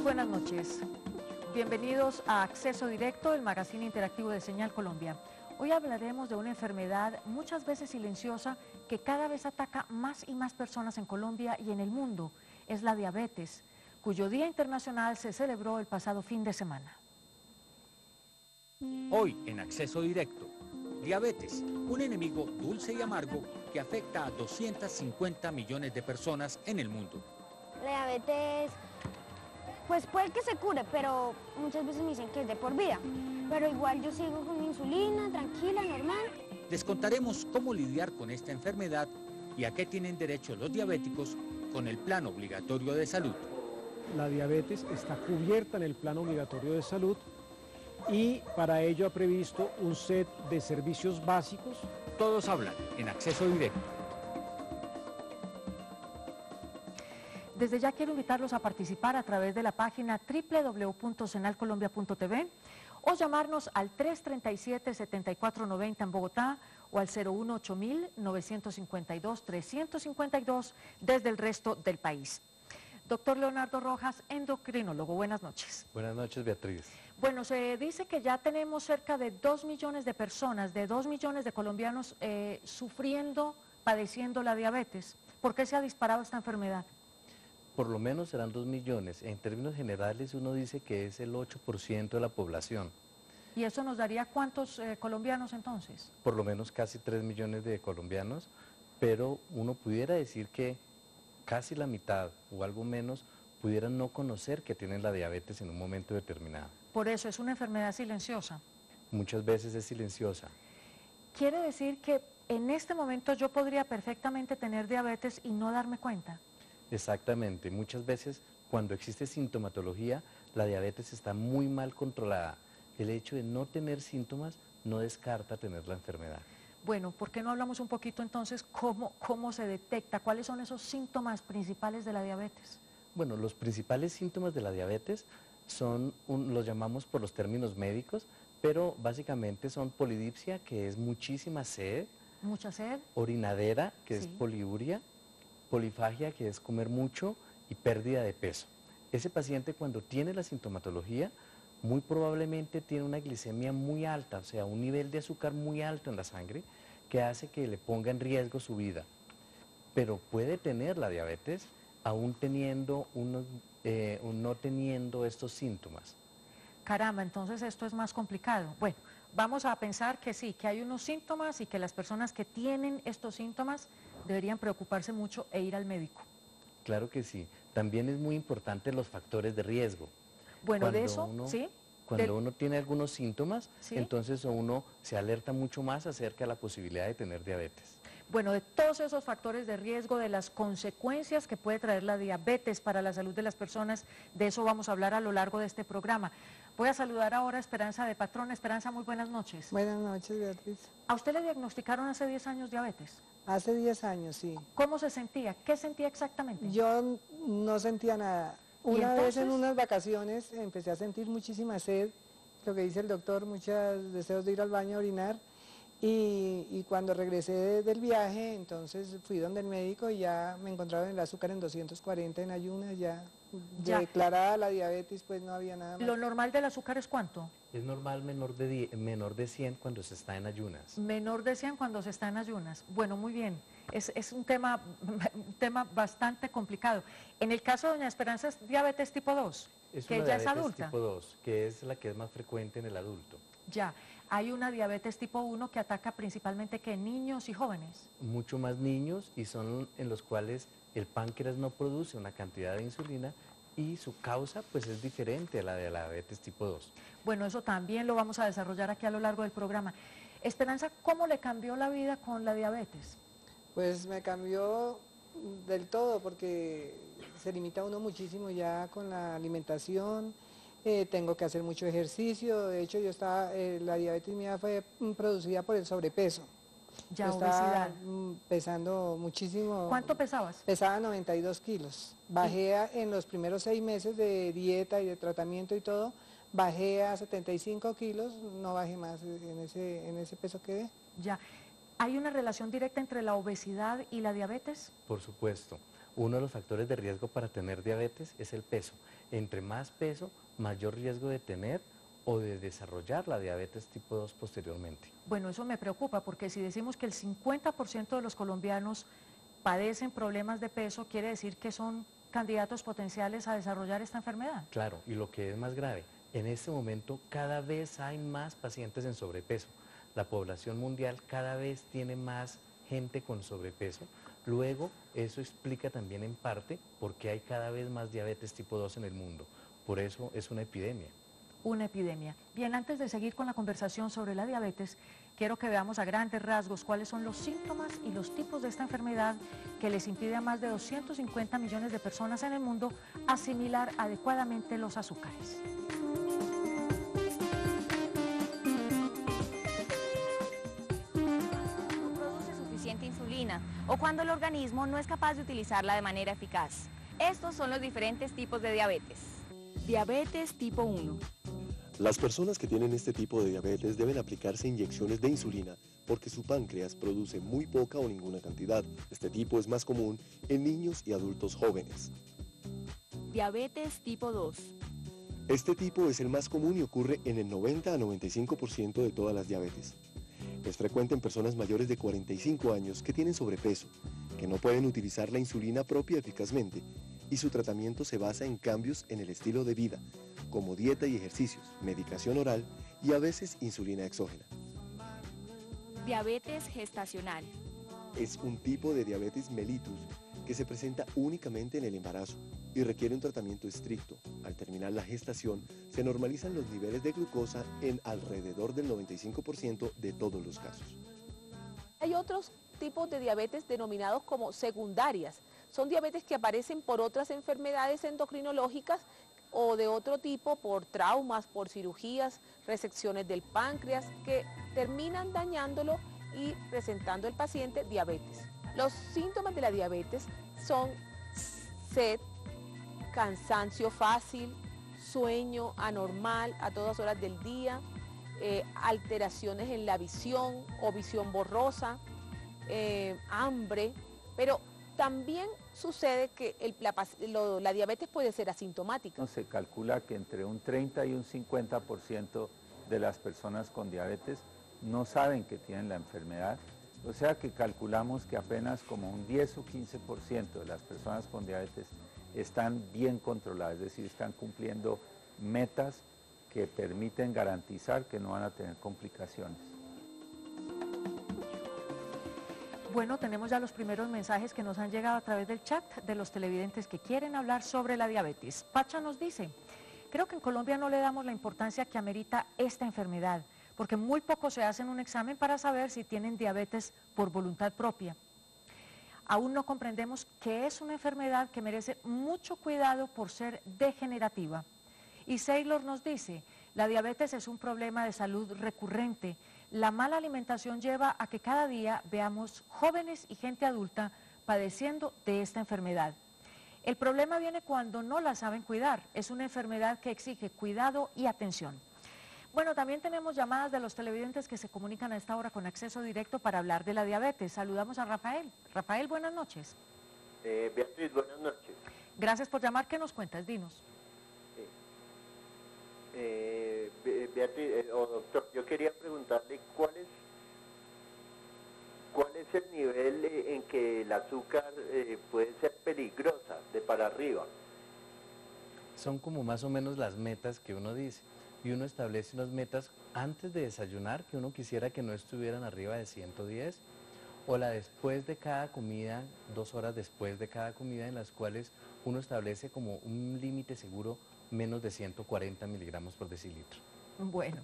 buenas noches. Bienvenidos a Acceso Directo, el magazine interactivo de Señal Colombia. Hoy hablaremos de una enfermedad muchas veces silenciosa que cada vez ataca más y más personas en Colombia y en el mundo. Es la diabetes, cuyo Día Internacional se celebró el pasado fin de semana. Hoy en Acceso Directo, diabetes, un enemigo dulce y amargo que afecta a 250 millones de personas en el mundo. La diabetes, pues puede que se cure, pero muchas veces me dicen que es de por vida. Pero igual yo sigo con mi insulina, tranquila, normal. Les contaremos cómo lidiar con esta enfermedad y a qué tienen derecho los diabéticos con el Plan Obligatorio de Salud. La diabetes está cubierta en el Plan Obligatorio de Salud y para ello ha previsto un set de servicios básicos. Todos hablan en Acceso Directo. Desde ya quiero invitarlos a participar a través de la página www.senalcolombia.tv o llamarnos al 337-7490 en Bogotá o al 018-952-352 desde el resto del país. Doctor Leonardo Rojas, endocrinólogo, buenas noches. Buenas noches, Beatriz. Bueno, se dice que ya tenemos cerca de 2 millones de personas, de 2 millones de colombianos sufriendo, padeciendo la diabetes. ¿Por qué se ha disparado esta enfermedad? Por lo menos serán 2 millones. En términos generales uno dice que es el 8% de la población. ¿Y eso nos daría cuántos colombianos entonces? Por lo menos casi 3 millones de colombianos, pero uno pudiera decir que casi la mitad o algo menos pudieran no conocer que tienen la diabetes en un momento determinado. Por eso es una enfermedad silenciosa. Muchas veces es silenciosa. ¿Quiere decir que en este momento yo podría perfectamente tener diabetes y no darme cuenta? Exactamente. Muchas veces cuando existe sintomatología, la diabetes está muy mal controlada. El hecho de no tener síntomas no descarta tener la enfermedad. Bueno, ¿por qué no hablamos un poquito entonces cómo se detecta? ¿Cuáles son esos síntomas principales de la diabetes? Bueno, los principales síntomas de la diabetes son, los llamamos por los términos médicos, pero básicamente son polidipsia, que es muchísima sed. ¿Mucha sed? Orinadera, que es Sí. poliuria. Polifagia, que es comer mucho, y pérdida de peso. Ese paciente cuando tiene la sintomatología, muy probablemente tiene una glicemia muy alta, o sea, un nivel de azúcar muy alto en la sangre, que hace que le ponga en riesgo su vida. Pero puede tener la diabetes aún teniendo no teniendo estos síntomas. Caramba, entonces esto es más complicado. Bueno, vamos a pensar que sí, que hay unos síntomas y que las personas que tienen estos síntomas deberían preocuparse mucho e ir al médico. Claro que sí. También es muy importante los factores de riesgo. Bueno, Cuando de eso, uno- ¿sí? Cuando uno tiene algunos síntomas, ¿Sí? entonces uno se alerta mucho más acerca de la posibilidad de tener diabetes. Bueno, de todos esos factores de riesgo, de las consecuencias que puede traer la diabetes para la salud de las personas, de eso vamos a hablar a lo largo de este programa. Voy a saludar ahora a Esperanza de Patrón. Esperanza, muy buenas noches. Buenas noches, Beatriz. ¿A usted le diagnosticaron hace 10 años diabetes? Hace 10 años, sí. ¿Cómo se sentía? ¿Qué sentía exactamente? Yo no sentía nada. ¿Y Una vez en entonces? unas vacaciones empecé a sentir muchísima sed, lo que dice el doctor, muchos deseos de ir al baño a orinar. Y cuando regresé del viaje, entonces fui donde el médico y ya me encontraron el azúcar en 240 en ayunas, ya Ya. declarada la diabetes, pues no había nada más. ¿Lo normal del azúcar es cuánto? Es normal menor de 100 cuando se está en ayunas. Menor de 100 cuando se está en ayunas. Bueno, muy bien. Es un tema bastante complicado. En el caso de doña Esperanza es diabetes tipo 2, Es que una ya es diabetes adulta. tipo 2, que es la que es más frecuente en el adulto. Ya. Hay una diabetes tipo 1 que ataca principalmente que niños y jóvenes. Mucho más niños y son en los cuales el páncreas no produce una cantidad de insulina y su causa pues es diferente a la de la diabetes tipo 2. Bueno, eso también lo vamos a desarrollar aquí a lo largo del programa. Esperanza, ¿cómo le cambió la vida con la diabetes? Pues me cambió del todo porque se limita uno muchísimo ya con la alimentación, tengo que hacer mucho ejercicio, de hecho la diabetes mía fue producida por el sobrepeso. Ya, Yo estaba obesidad. pesando muchísimo. ¿Cuánto pesabas? Pesaba 92 kilos. Bajé en los primeros 6 meses de dieta y de tratamiento y todo, bajé a 75 kilos, no bajé más, en ese peso quedé. Ya. ¿Hay una relación directa entre la obesidad y la diabetes? Por supuesto. Uno de los factores de riesgo para tener diabetes es el peso. Entre más peso, mayor riesgo de tener o de desarrollar la diabetes tipo 2 posteriormente. Bueno, eso me preocupa porque si decimos que el 50% de los colombianos padecen problemas de peso, quiere decir que son candidatos potenciales a desarrollar esta enfermedad. Claro, y lo que es más grave, en este momento cada vez hay más pacientes en sobrepeso. La población mundial cada vez tiene más gente con sobrepeso. Luego, eso explica también en parte por qué hay cada vez más diabetes tipo 2 en el mundo. Por eso es una epidemia. Una epidemia. Bien, antes de seguir con la conversación sobre la diabetes, quiero que veamos a grandes rasgos cuáles son los síntomas y los tipos de esta enfermedad que les impide a más de 250 millones de personas en el mundo asimilar adecuadamente los azúcares. No produce suficiente insulina o cuando el organismo no es capaz de utilizarla de manera eficaz. Estos son los diferentes tipos de diabetes. Diabetes tipo 1. Las personas que tienen este tipo de diabetes deben aplicarse inyecciones de insulina porque su páncreas produce muy poca o ninguna cantidad. Este tipo es más común en niños y adultos jóvenes. Diabetes tipo 2. Este tipo es el más común y ocurre en el 90 a 95% de todas las diabetes. Es frecuente en personas mayores de 45 años que tienen sobrepeso, que no pueden utilizar la insulina propia eficazmente y su tratamiento se basa en cambios en el estilo de vida, como dieta y ejercicios, medicación oral y a veces insulina exógena. Diabetes gestacional. Es un tipo de diabetes mellitus que se presenta únicamente en el embarazo y requiere un tratamiento estricto. Al terminar la gestación, se normalizan los niveles de glucosa en alrededor del 95% de todos los casos. Hay otros tipos de diabetes denominados como secundarias. Son diabetes que aparecen por otras enfermedades endocrinológicas o de otro tipo, por traumas, por cirugías, resecciones del páncreas, que terminan dañándolo y presentando al paciente diabetes. Los síntomas de la diabetes son sed, cansancio fácil, sueño anormal a todas horas del día, alteraciones en la visión o visión borrosa, hambre, pero también sucede que la diabetes puede ser asintomática. Se calcula que entre un 30 y un 50% de las personas con diabetes no saben que tienen la enfermedad, o sea que calculamos que apenas como un 10 o 15% de las personas con diabetes están bien controladas, es decir, están cumpliendo metas que permiten garantizar que no van a tener complicaciones. Bueno, tenemos ya los primeros mensajes que nos han llegado a través del chat de los televidentes que quieren hablar sobre la diabetes. Pacha nos dice, creo que en Colombia no le damos la importancia que amerita esta enfermedad, porque muy poco se hacen un examen para saber si tienen diabetes por voluntad propia. Aún no comprendemos que es una enfermedad que merece mucho cuidado por ser degenerativa. Y Saylor nos dice, la diabetes es un problema de salud recurrente. La mala alimentación lleva a que cada día veamos jóvenes y gente adulta padeciendo de esta enfermedad. El problema viene cuando no la saben cuidar. Es una enfermedad que exige cuidado y atención. Bueno, también tenemos llamadas de los televidentes que se comunican a esta hora con acceso directo para hablar de la diabetes. Saludamos a Rafael. Rafael, buenas noches. Beatriz, buenas noches. Gracias por llamar. ¿Qué nos cuentas? Dinos. Beatriz, doctor, yo quería preguntarle cuál es el nivel en que el azúcar puede ser peligrosa, de para arriba. Son como más o menos las metas que uno dice. Y uno establece unas metas antes de desayunar que uno quisiera que no estuvieran arriba de 110, o la después de cada comida, 2 horas después de cada comida, en las cuales uno establece como un límite seguro menos de 140 miligramos por decilitro. Bueno.